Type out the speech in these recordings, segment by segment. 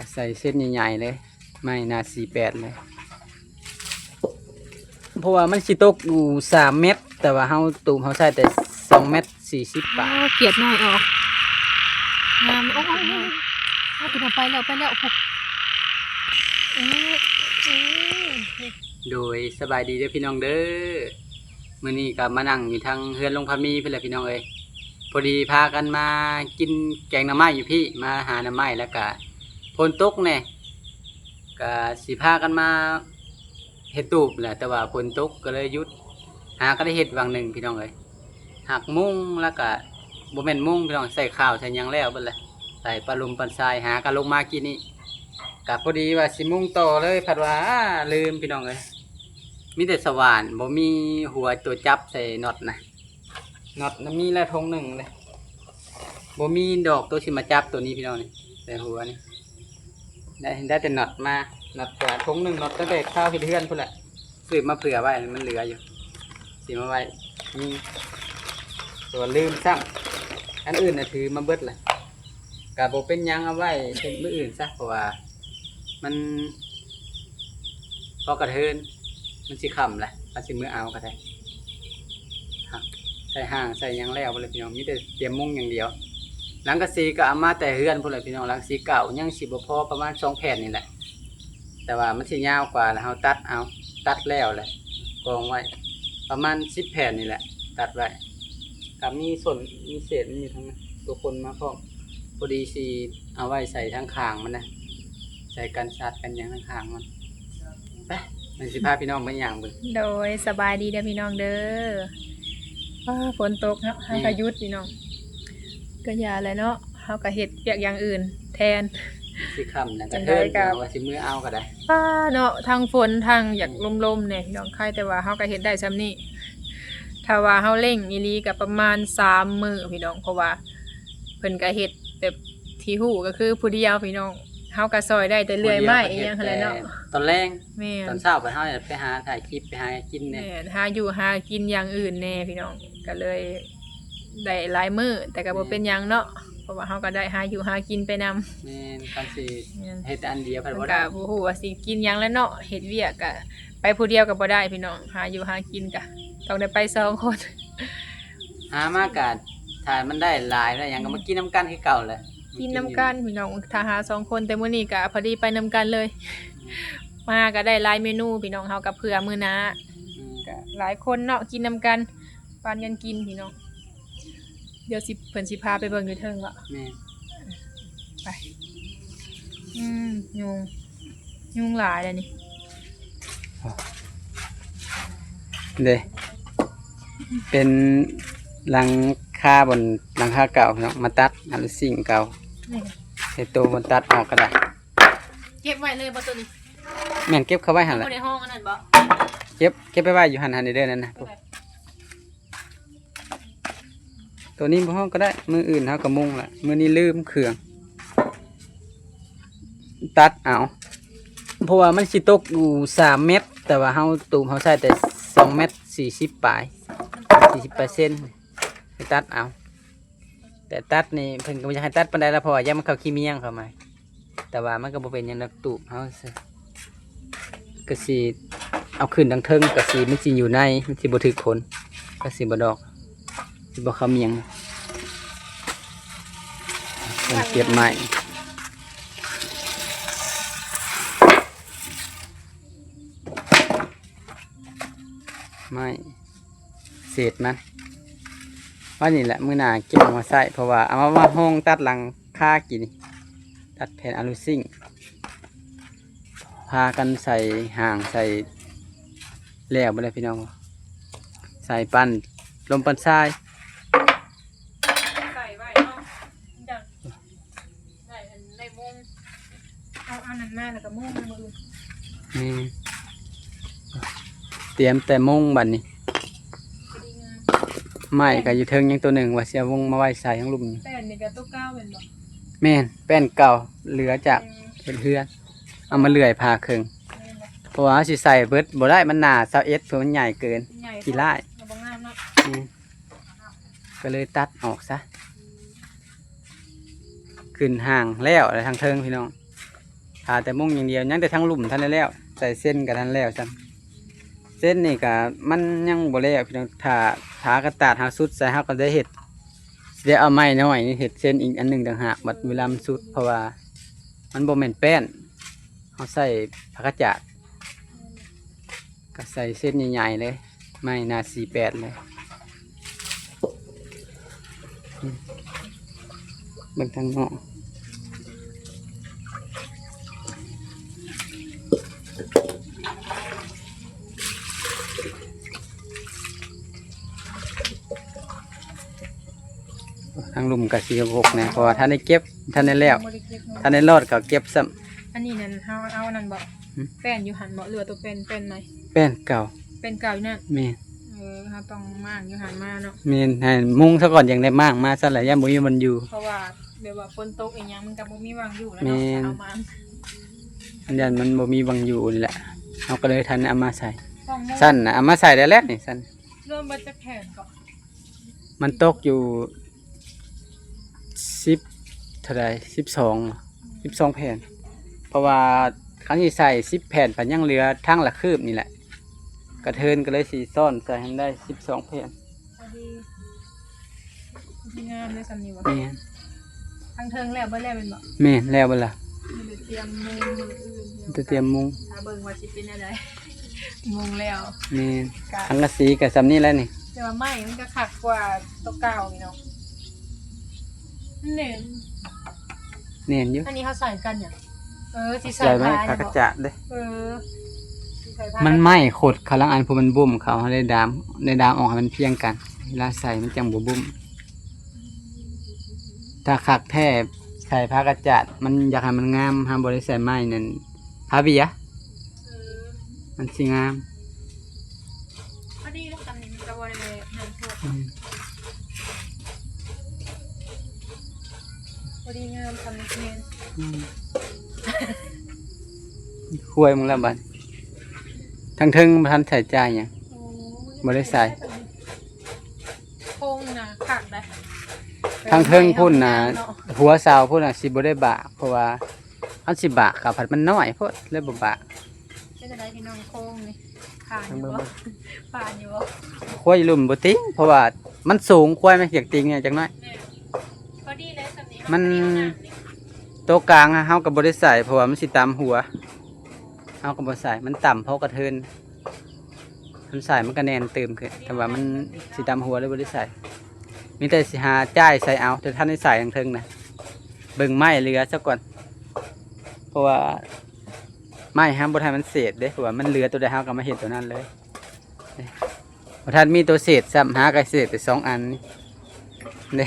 ก็ใส่เส้นใหญ่ๆเลยไม่นา48เลยเพราะว่ามันสิตกอยู่3 เมตรแต่ว่าตูมใส่แต่2 เมตร 40 บาทเกลียดหน่อยออกงามโอ้ยตัวไปแล้วพกโดยสบายดีเด้อพี่น้องเด้อมื้อนี้ก็มานั่งอยู่ทางเฮือนลุงพามีเพิ่นแหละพี่น้องเอ้ยพอดีพากันมากินแกงหน่อไม้อยู่พี่มาหาหน่อไม้แล้วก็ฝนตกแน่ก็สิพากันมาเฮ็ดตูบแหละแต่ว่าฝนตกก็เลยหยุดหาก็ได้เฮ็ดวังหนึ่งพี่น้องเอ้ยหักมุ้งแล้วก็บ่แม่นมุ้งพี่น้องใส่ข้าวใส่หยังแล้วเบิดเลยใส่ปลาลุมปลาทรายหากันลงมากินนี่ก็พอดีว่าสิมุ้งต่อเลยผัดว่าลืมพี่น้องเอ้ยมีแต่สว่านบ่มีหัวตัวจับใส่น็อตนะน็อตมีแล้วทงหนึ่งเลยบ่มีดอกตัวสิมาจับตัวนี้พี่น้องนี่แต่หัวนี่ได้แต่น็อตมาน็อตกว่าทงหนึ่งน็อตตั้งแต่ข้าวเพื่อนพุ่นแหละซื้อมาเผื่อไว้มันเหลืออยู่สิมาไว้นี่ตัวลืมซ้ำอันอื่นน่ะถือมาเบิดเลยกะบ่เป็นยังเอาไว้เป็นมื้ออื่นซะเพราะว่ามันพอกระเทินมันสิค่ำแหละมันสิมื้อเอาก็ได้ใส่ห่างใส่ยังแล้วพุ่นแหละพี่น้องมีแต่เตรียมมุ้งอย่างเดียวหลังกะสีก็เอามาแต่เฮือนพุ่นแหละพี่น้องหลังสีเก่ายังสิบ่พอประมาณ2 แผ่นนี่แหละแต่ว่ามันสิยาวกว่าแล้วเฮาตัดแล้วแหละกองไว้ประมาณ10 แผ่นนี่แหละตัดไว้กับมีส่วนมีเศษมีทั้งตัวคนมาพร้อมพอดีสิเอาไว้ใส่ทั้งข้างมันนะใส่กันสัตว์กันอย่างทั้งข้างมันไปมันสิพาพี่น้องไปย่างเบิ่ง โดยสบายดีเด้อพี่น้องเด้อฝนตกเนาะเฮาก็หยุดพี่น้องก็อย่าเลยเนาะเฮาก็เฮ็ดเวียกอย่างอื่นแทนสิค่ำแล้วก็เทินเอาว่าสิมื้อเอาก็ได้เนาะทางฝนทางอยากลมๆเนี่ยพี่น้องใครแต่ว่าเฮาก็เฮ็ดได้ซ้ำนี้ถ้าว่าเฮาเร่งอีหลีก็ประมาณ3 มื้อพี่น้องเพราะว่าเพิ่นก็เฮ็ดแบบที่ฮู้ก็คือผู้เดียวพี่น้องเฮาก็ซอยได้แต่เลื่อยไม้อีหยังหั่นแหละเนาะตอนแรงแม่นตอนเช้าไปเฮาไปหาถ่ายคลิปไปหากินแน่แม่นหาอยู่หากินอย่างอื่นแน่พี่น้องก็เลยได้หลายมื้อแต่ก็บ่เป็นหยังเนาะเพราะว่าเฮาก็ได้หาอยู่หากินไปนำแม่นคันสิเฮ็ดอันเดียวเพิ่นบ่ก็ได้บ่ฮู้ว่าสิกินหยังแล้วเนาะเฮ็ดเวียกก็ไปผู้เดียวก็บ่ได้พี่น้องหาอยู่หากินก็ต้องได้ไป2 คน หามากะถ้ามันได้หลายแล้วหยังก็มากินน้ำกันคือเก่าแหละ กินน้ำกันพี่น้องถ้าหา2 คนแต่มื้อนี้ก็พอดีไปนำกันเลยมาก็ได้หลายเมนูพี่น้องเฮาก็เผื่อมื้อหน้าก็หลายคนเนาะกินนำกันปานกันกินพี่น้องเดี๋ยวเพิ่นสิพาไปเบิ่งอยู่เทิงว่าแม่ไปยุงหลายแล้วนี่เด้เป็นหลังคาบนหลังคาเก่าเนาะมาตัดอันสิ่งเก่าเฮ็ดตัวมันตัดออกก็ได้เก็บไว้เลยบ่ตัวนี้แม่นเก็บเข้าไว้หั่นแหละบ่ในห้องอันนั้นบ่เก็บไปไว้อยู่หั่นเด้อนั่นนะตัวนี้บ่ฮ้องก็ได้มื้ออื่นเฮาก็มุ่งละมื้อนี้ลืมเครื่องตัดเอาเพราะว่ามันสิตกอยู่3 เมตรแต่ว่าตูมใส่แต่2 เมตร 40 ปลาย 40% ไปตัดเอาแต่ตัดนี่เพิ่นก็บ่อยากให้ตัดปานใดละเพราะว่าอย่ามันเข้าขี้เมียงเข้ามาแต่ว่ามันก็บ่เป็นหยังดอกตูบเฮาก็สิเอาขึ้นทางเทิงก็สิมันสิอยู่ในมันสิบ่ถึกคนก็สิบ่ดอกสิบ่เข้าเมียงมันเก็บไม้เศษมันว่านี่แหละมื้อหน้าเก็บมาใส่เพราะว่าเอามาห้องตัดหลังคากินตัดแผ่นอะลูซิ่งพากันใส่ห่างใส่แล้วบ่ได้พี่น้องใส่ปั้นลมปั้นทรายใส่ไว้เนาะจังได้มุงเอานั้นมาแล้วก็มุงมือนี่เตรียมแต่มุงบัดนี้ไม่ก็อยู่เทิงยังตัวหนึ่งว่าเสียวงมาไว้ใส่ทั้งลุมแป้นนี่ก็ตัว9เป็นบ่แม่นแป้นเก่าเหลือจากเพื่อนเอามาเลื่อยพาครึ่งเพราะว่าสิใส่เบิดบ่ได้มันหนา21เพราะมันใหญ่เกินกี่ไร่ก็เลยตัดออกซะขึ้นห่างแล้วทางเทิงพี่น้อง าแต่มุงอย่างเดียวยังแต่ทั้งหลุมท่านได้แล้วใส่เส้นกับท่านแล้วจังเส้นนี่ก็มันยังบ่แล้วพี่น้องถ้ากระตาดหาสุดใส่เฮาก็ได้เฮ็ดสิได้เอาไม้น้อยนี่เฮ็ดเส้นอีกอันหนึงต่างหากบัดเวลามันสุดเพราะว่ามันบ่แม่นแป้นเฮาใส่ผักกระจาดก็ใส่เส้นใหญ่ๆเลยไม้หน้า48เลยเบิ่งทางนอกทางลุมกับ46นะเพราะว่าท่านได้เก็บท่านได้แล้ว บ่ได้เก็บเนาะ ท่านได้รอดก็เก็บซ้ำ อันนี้นั่นเฮาเอานั่นบ่แป้นอยู่หันบ่เหลือตัวเป็นไหม แป้นเก่า เป็นเก่าอยู่นั่น แม่น เฮาต้องมากอยู่หันมาเนาะ แม่นให้มุงซะก่อนอย่างได้มากมาซะหลายย่ามบ่มีมันอยู่ เพราะว่าแบบว่าฝนตกอีหยังมันก็บ่มีวางอยู่แล้ว แม่ เนาะ น เอามา อันนั้นมันบ่มีบังอยู่นี่แหละเราก็เลยทันเอามาใส่ ต้องมุง สั้นนะเอามาใส่ได้แล้วนี่สั้น รวมเบิดจักแผ่นก็ มันตกอยู่10เท่าใด12แผ่นเพราะว่าครั้งที่ใส่10แผ่นปันยังเหลือทั้งละคืบนี่แหละกระเทินก็เลยสีซ่อนใส่ให้ได้12แผ่น พอดีงามเลยสำนี้บ่ แม่น ทางเทิงแล้วเบิดแล้วเป็นบ่ แม่นแล้วเบ่ล่ะ มีแต่เตรียมมุงมืออื่น จะเตรียมมุง ถ้าเบิ่งว่าสิเป็นอะไร มุงแล้ว แม่น กะ ทั้งกระสีกับซ้ำนี่แล้วนี่ แต่ว่าไม้มันก็คักกว่าตัวเก่านี่เนาะนี่ แน่นอยู่ อันนี้เขาใส่กันเนี่ยสิใส่ ใส่ไม้ ผ้า ผักก เนี่ย ระ บ่ จาดเด้ สิใส่ผ้า มันไหม้ขดเขาลังอันพอมันบุ่มเขาได้ดามออกให้มันเพียงกันเวลาใส่มันจังบ่บุ่มถ้าคักแท้ใส่ผ้ากระจาดมันอยากให้มันงามห้ามบ่ได้ใส่ไม้นั่นผ้าเบีย มันสิงาม พอดีแล้วตำนี้มันก็บ่ได้นั่นพวกพอดีงามทำเนียน คุยมึงแล้วบัดทั้งเทึงบ่ทันใส่ใจหยัง โอ้ บ่ได้ใส่ โค้งนะคักได้ ทั้งเทึงพุ่นน่ะหัวเสาพุ่นน่ะสิบ่ได้บากเพราะว่าอันสิบากกับผัดมันน้อยโพดเลยบ่บาก เป็นจะได้พี่น้องโค้งนี่ผ่านอยู่บ่ผ่านอยู่บ่ ควายลุ่มบ่ติงเพราะว่ามันสูงควายมันอยากติงเนี่ยจังน้อย เนี่ยพอดีเลยสำนี้ มัน เอาไปเอาหนังนี่ โต๊ะกลางอะเฮาก็บ่ได้ใส่เพราะว่ามันสิตามหัวเฮาก็บ่ใส่มันต่ำเพราะกระเทินมันใส่มันก็แน่นเติมขึ้นแต่ว่ามันสิตามหัวเลยบ่ได้ใส่มีแต่สิหาจ่ายใส่เอาแต่ท่านได้ใส่ทางเทิงนะเบิ่งไม้เหลือซะก่อนเพราะว่าไม้ห้ามบ่ให้มันเศษเด้เพราะว่ามันเหลือตัวใดเฮาก็มาเฮ็ดตัวนั้นเลยนี่บ่ทันมีตัวเศษซ้ำหาก็เศษแต่2อันนี่เด้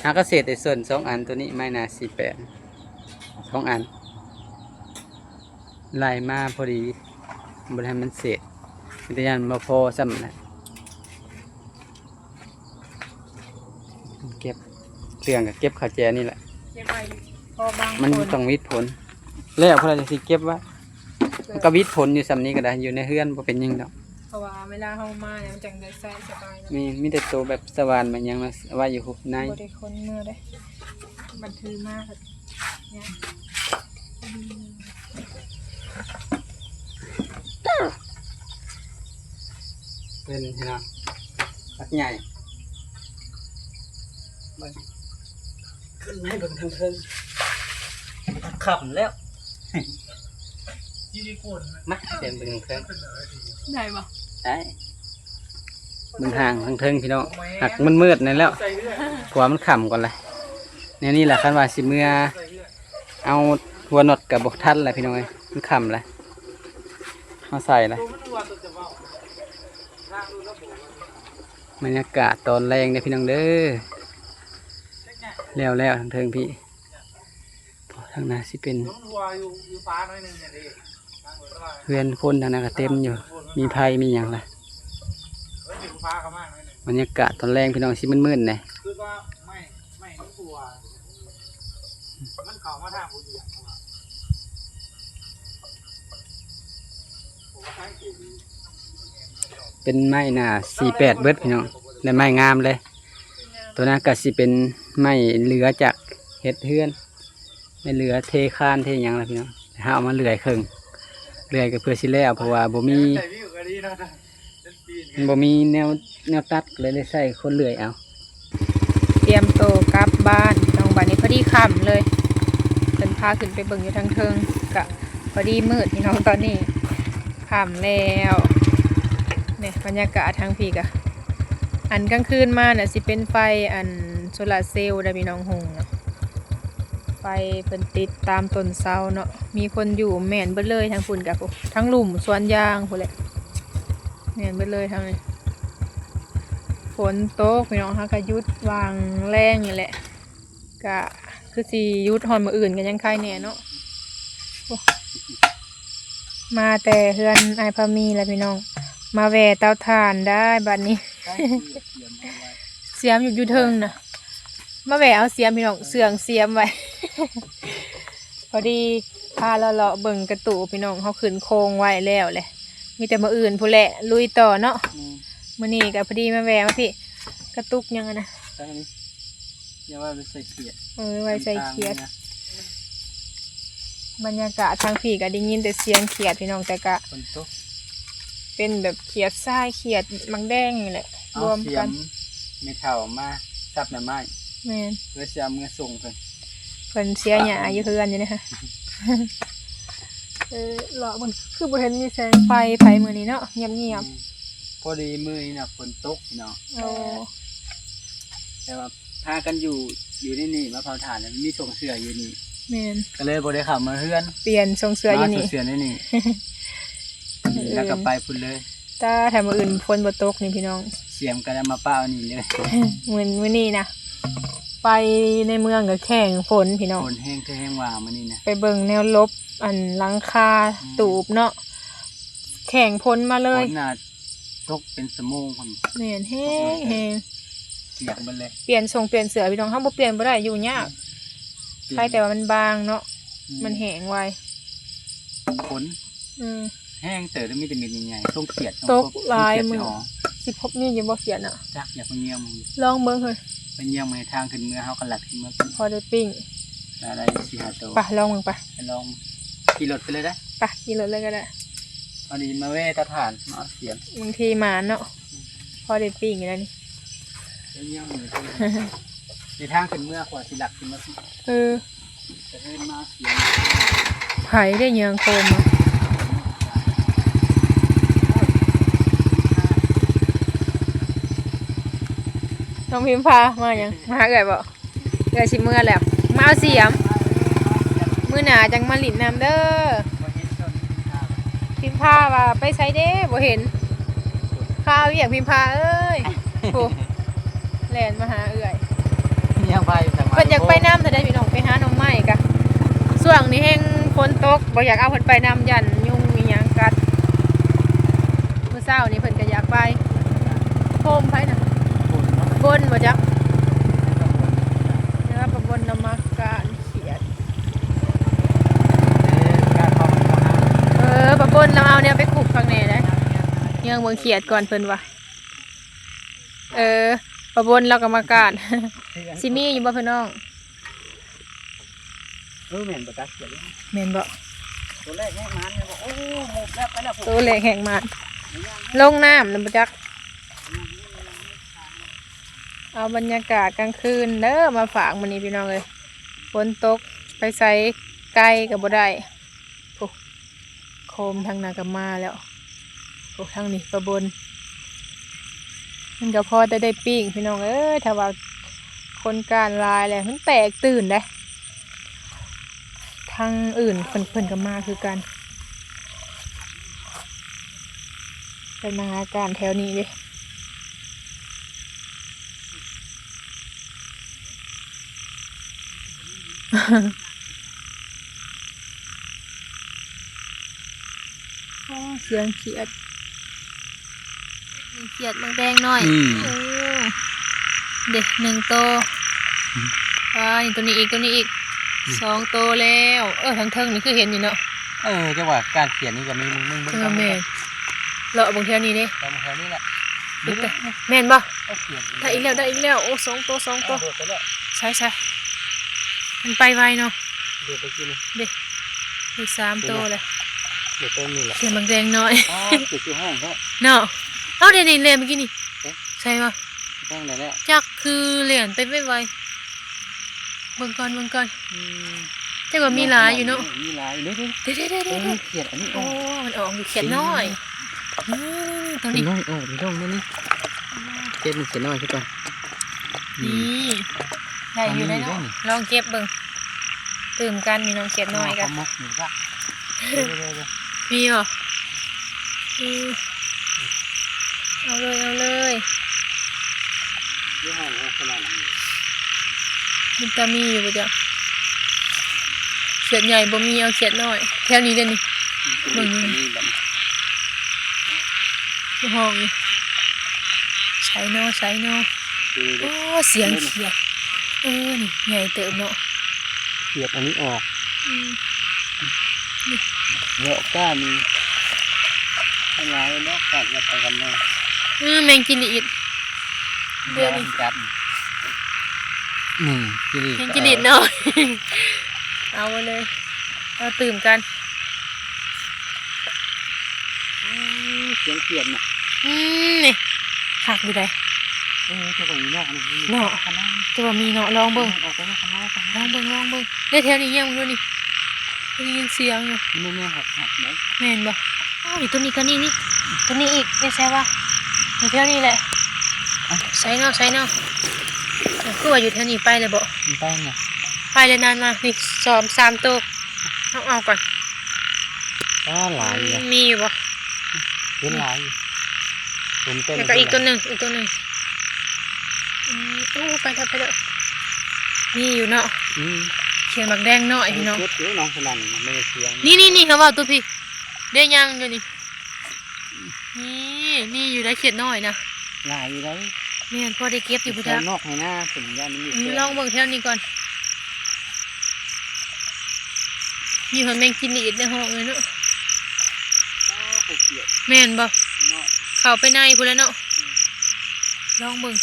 หาก็เศษแต่ส่วน2อันตัวนี้ไม้หน้า48 2อันไล่มาพอดีบ่ให้มันเศษมีแต่ยันบ่พอซ้ำนะเก็บเครื่องก็เก็บข้าวแจนี่แหละ เก็บไว้พอบาง มัน คน ต้องวิทย์ผลแล้วพอเราจะสิเก็บไว้มันก็วิทย์ผลอยู่ซ้ำนี้ก็ได้อยู่ในเฮือนบ่เป็นหยังดอก เพราะว่าเวลาเฮามาเนี่ยมันจังได้ใส่สบายเนาะ มีแต่ตัวแบบสว่านมันยังมาไว้อยู่ใน บ่ได้คนเมื่อได้บันทือมากค่ะเนี่ย เป็นเห็นไหมตักใหญ่ขึ้นให้เบิ่งเทิงๆขับแล้วมาเสียงเบิ่งเทิง ได้บ่ ได้มันห่างทางเทิงพี่น้องหักมันมืดนั่นแล้วกว่ามันขำก่อนเลยเนี่ยนี่แหละคันว่าสิเมื่อเอาหัวหนดกับบกทัดแหละพี่น้องเอ้ยมันขำเลยเอาใส่เลยบรรยากาศตอนแรงเนี่ยพี่น้องเด้อแล้วทางเทิงพี่ทางหน้าสิเป็นเพื่อนคนทางหน้าก็เต็มอยู่มีไผ่มีอย่างไรบรรยากาศตอนแรงพี่น้องสิมืดๆเนี่ย คือว่าไม่ต้องกลัวมันเข้ามาทางผู้หญิงเป็นไม้หน้า48เบิดพี่น้องได้ไม้งามเลย ตัวนั้นก็สิเป็นไม้เหลือจากเฮ็ดเฮือน ไม่เหลือเทคานเทหยังแล้วพี่น้องหาเอามาเลื่อยครึ่งเลื่อยก็เพื่อสิแล้วเพราะว่าบ่มีแนวตัดเลยได้ใส่คนเลื่อยเอา เตรียมโตวกลับบ้านน้องบ้านนี้พอดีค่ำเลยเพิ่นพาขึ้นไปเบิ่งอยู่ทางเทิงกะพอดีมืดพี่น้องตอนนี้ค่ำแล้วเนี่ยบรรยากาศทางพี่กะอันกลางคืนมาน่ะสิเป็นไฟอันโซลาร์เซลล์ได้พี่น้องหงเนาะไฟเพิ่นติดตามต้นเสาเนาะมีคนอยู่แม่นเบิดเลยทางฝุ่นกับทั้งหลุมสวนยางพุ่นแหละแม่นเบิดเลยทางนี้ฝนตกพี่น้องฮะก็หยุดวางแรงนี่แหละก็คือสิหยุดฮอนมื้ออื่นกันยังใครแน่เนาะโอ้มาแต่เฮือนไอ้ายพามีแล้วพี่น้องมาแวะเตาถ่านได้บัดนี้ เสียมอยู่เทิงนะมาแหวะเอาเสียมพี่น้องเสื่องเสียมไว้ พอดีพาเลาะเบิ่งกระตูพี่น้องเขาขึ้นโครงไว้แล้วแหละมีแต่มื้ออื่นผู้แหละลุยต่อเนาะมื้อนี้ก็พอดีมาแหวะมาพี่กระตุกยังอะนะ ตั้งนี้อย่าว่าไปใส่เขียด ไว้ใส่เขียดบรรยากาศทางพี่ก็ได้ยินแต่เสียงเขียดพี่น้องแต่ก็ ฝนตก เป็นแบบเขียดทรายเขียดมังแดงนี่แหละร เอา วม เสีย กัน มไม่เท่ามาซับหน่อไม้ แม่น เพื่อจะเอามือส่งเพิ่น เพิ่นเสียหญ้าอยู่เฮือนอยู่นะคะ เลาะมันคือบ่เห็นมีแสงไฟไผมื้อนี้เนาะเงียบ พอดีมื้อนี้น่ะฝนตกพี่น้อง ๆโอ้ แต่ว่าพากันอยู่นี่มาเผาถ่านแล้วมีส่งเสืออยู่นี่ แม่น ก็เลยบ่ได้เข้ามาเฮือน เปลี่ยนทรงเสื้ออยู่นี่ มาส่งเสือในนี่ แล้วก็ไปพุ่นเลย ถ้าถ้ามื้ออื่นฝนบ่ตกนี่พี่น้อง เสียมก็ได้มาป้าเอานี่เลย มื้อนี้นะไปในเมืองก็แข่งฝนพี่น้อง ฝนแห้งคือแห้งว่ามื้อนี้นะ ไปเบิ่งแนวลบอันหลังคาตูบเนาะแข่งฝนมาเล ฝ ย นน่ะตกเป็นสมงพุ่น แม่นแฮง เปียกเบิดเลย เปลี่ยนทรงเปลี่ยนเสื้อพี่น้องเฮาบ่เปลี่ยนบ่ได้อยู่ยากใครแต่ว่ามันบางเนาะมันแห้งไว ฝน อืม แห้งเต๋อแล้วมีแต่เม็ดใหญ่ๆต้องเขียด ตกหลายมื้อ อ สิพบนี่ยังบ่เขียนอ่ะ จักอยากไปเยี่ยมมึง ลองเบิ่งเฮ้ย ไปเยี่ยมมือทางขึ้นเมือเฮาก็หลัดขึ้นเมือ พอได้ปิ้ง อะไรสิหาตัว ไปลองมึงไป ไปลองขี่รถไปเลยได้ ไปขี่รถเลยก็ได้ เอาดีมาเว้ตะฐานมาเอาเสียม บางทีหมาเนาะพอได้ปิ้งอยู่แล้วนี่ ไปเยี่ยมมือในทางขึ้นเมือกว่าสิหลักขึ้นมาสิ เออ จะเดินมาเสียม ไผได้เยืองโคมมาน้องพิมพามายังมาเอ่ยบ่เอ่ยสิเมื่อแล้วมาเอาเสียมมื้อหน้าจังมาหลินน้ำเด้อ บ่เห็นต้นทาง พิมพาว่าไปไสเด้บ่เห็นข้าวเรียกพิมพาเอ้ยโหแล่นมาหาเอ่ย เยี่ยมไปทาง เพิ่นอยากไปน้ำแต่ได้พี่น้องไปหาหน่อไม้กะช่วงนี้แห้งฝนตกบ่อยากเอาเพิ่นไปน้ำยันยุงมีหยังกัดมื้อเช้านี้เพิ่นก็อยากไปโฮมไผน่ะบนบ่จักนะครับบนนมัสการเขียดบนเราเอาเนี่ยไปขุกข้างในได้ยังเบิ่งเขียดก่อนเพิ่นว่าบนเราก็มากาด สิมีอยู่บ่พี่น้อง แม่นบ่จักเขียด แม่นบ่ ตัวแรกแห้งมันเนี่ยบอกโอ้หมดแล้วไปแล้ว ตัวเล็กแห่งมานลงน้ำนำบ่จักเอาบรรยากาศกลางคืนเด้อมาฝากมื้อนี้พี่น้องเอ้ยฝนตกไปไสไกลก็บ่ได้โอ้โคมทางหน้าก็มาแล้วโอ้ทางนี้ประบนมันก็พอได้ปิ้งพี่น้องเอ้ยถ้าว่าคนการลายแหละมันแตกตื่นได้ทางอื่นเพิ่นก็มาคือกันเป็นมาหาการแถวนี้เลย เสียงเขียดมีเขียดบางแดงหน่อยโอ้เด็กหนึ่งโตนี่ตัวนี้อีกตัวนี้อีกสองโตแล้วทางเทิงนี่คือเห็นอยู่เนาะ จังหวะการเขียนนี่ก็มีมึง แม่นเลาะบางเทีนี้เด้ ตามแถวนี้แหละ แม่นบ่ เอาเขียน ได้อีกแล้วโอ้สองโต ไปแล้ว ใช่มันไปไวเนาะ แ เดี๋ยวไปกิน เด็กอีก3ตัวเลย เดี๋ยวต้นนี่แหละ เขียนบางแดงน้อย อ๋อติดอยู่ห้องแค่ เนาะเอาเดี๋ยวนี่เรียนเมื่อกี้นี่ใช่ปะ ห้องไหนแล้ว จักคือเหรียญไปไวๆเบิ่งก่อนจักว่ามีหลายอยู่เนาะ มีหลายเด้อ เด้ เขียดอันนี้ โอ้มันออกอยู่เขียนน้อยนี่ตรง เขีย นี้ ดน้อยมีร่องนี่เขียดมันเขียดน้อยใช่ป่ะ นี่ได้อยู่ได้เนาะลองเก็บเบิ่งตื่มกันมีน้องเขียนน้อยกัน มกอยู่ก็ มีเหรอเอาเลย ยี่ห้อขนาดนี้ มันจะมีอยู่ปะจ๊ะเขียดใหญ่บ่มีเอาเขียดน้อยแถวนี้ได้นี่เบิ่งนี่ห้องนี่ใช้เนาะโอ้เสียงเขียดนี่ใหญ่เติมเนาะ เขียดอันนี้ออกเยอะก้ามีอะไรเนาะกัดไปกันมา แมงกินอีดเดือนนี้ กัดแมงกินอีดเนาะ เอาไปเลยเอาตื่มกัน เสียงเขียดน่ะ นี่หักอยู่ไหน จะไปนอกนี่ เนาะจะว่ามีเนาะลองเบิ่ง ออกไปนอกข้างนอก ลองเบิ่งได้แถวนี้ยังดูนี่ได้ยินเสียงอยู่ ไม่หักไหม แม่นบ่อ้าวนี่ตัวนี้ก็นี่ตัวนี้อีกไม่ใช่ว่าอยู่แถวนี้แหละใส่เนาะคือว่าอยู่แถวนี้ไปเลยบ่ ไปเนี่ย ไปเลยนานมานี่3ตัวเอาก่อน ก็หลายอ่ะ มีอยู่บ่ เป็นหลายเป็นเต้น แล้วก็อีกตัวหนึ่งโอ้ไปแล้วมีอยู่เนาะเขียนบักแดงเนาะพี่น้อง เสียงน้องสนั่นไม่ได้เสียง นี่เขาว่าตัวพี่ได้ยังอยู่นี่นี่อยู่ได้เขียนน้อยนะ หลายอยู่เลย แม่นพอได้เก็บอยู่พุทธะ นอกให้หน้าถึงย่านมันมี ลองเบิ่งแถวนี้ก่อนมีคนแมงกินอีดในห้องเลยเนาะ เขียด แม่นบ่ นอก เข้าไปในพุ่นแล้วเนาะลองเบิ่ง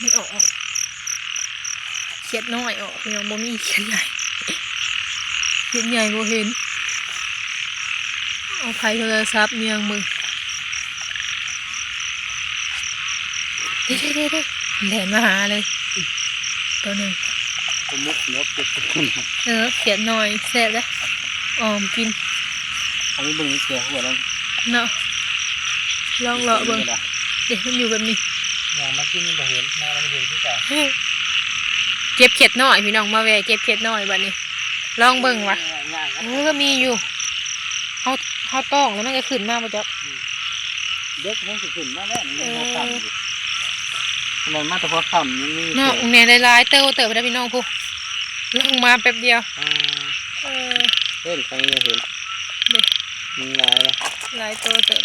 มันออกเขียดน้อยออกยังบ่มีเขียดใหญ่เขียดใหญ่บ่เห็นเอาไผโทรศัพท์เมียงมึงเด้แหลนมาหาเลยตัวหนึ่ง ผมมุกเนื้อเก็บคน เขียดน้อยแซ่บเลยออมกิน อันนี้เบิ่งเสียหัวแล้ว เนาะลองเลาะเบิ่งเด็กมันอยู่แบบนี้ อย่างมากินนี่บ่เห็นมามันเห็นที่กัน เก็บเขียดน้อยพี่น้องมาแวะเก็บเขียดน้อยบัดนี้ลองเบิ่งว่ะมีอยู่เขาต้องแล้วมันก็ขึ้นมาบ่จ๊ะ เด็กมันขึ้นมาแล้วนี่มันต่ำอยู่ทำไมมาแต่พอต่ำยังมี เนาะเนี่ยหลายๆเติบไปได้พี่น้องผู้ลงมาแป๊บเดียวเล่นไปยังเห็นมันหลายเลย หลายตัวเติบ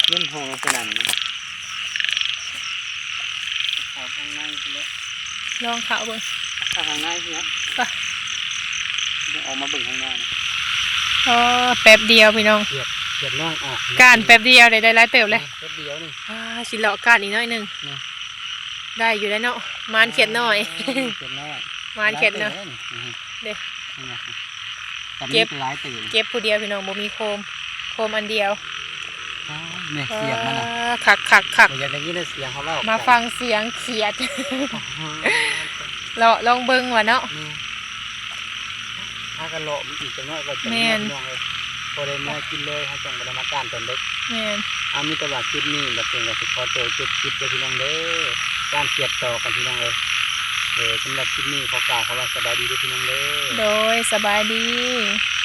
เล่นห้องสนั่นเข้าข้างในเลย ลองเขาเบิ่ง เข้าข้างในใช่ไหม ไป ออกมาเบิ่งข้างนอก แป๊บเดียวพี่น้อง เขียดน้องออก การแป๊บเดียวได้หลายเติบเลย แป๊บเดียวนี่ สิเลาะการอีกน้อยหนึงได้อยู่แล้วเนาะมานเขียดน้อย เขียดน้อย มานเขียดเนาะเด้ เก็บหลายตื่น เก็บผู้เดียวพี่น้องบ่มีโคมอันเดียว แม่เสียงมันอ่ะ คัก อยากได้ยินเสียงเขาเล่า มาฟังเสียงเขียด เราลองเบิ่งว่ะเนาะ ถ้ากันโลมีอีกจังน้อยก็จะ แม่น น้องเลยพอได้เมื่อกินเลยเขาจังบรรมาการตอนเด็ก แม่น เอามีแต่ว่าคลิปนี้แบบเป็นแบบพอโตจุดคลิปเลยพี่น้องเด้อการเสียบต่อกันพี่น้องเลยสำหรับคลิปนี้ขอกล่าวคำว่าสบายดีด้วยพี่น้องเด้อ โดยสบายดี ค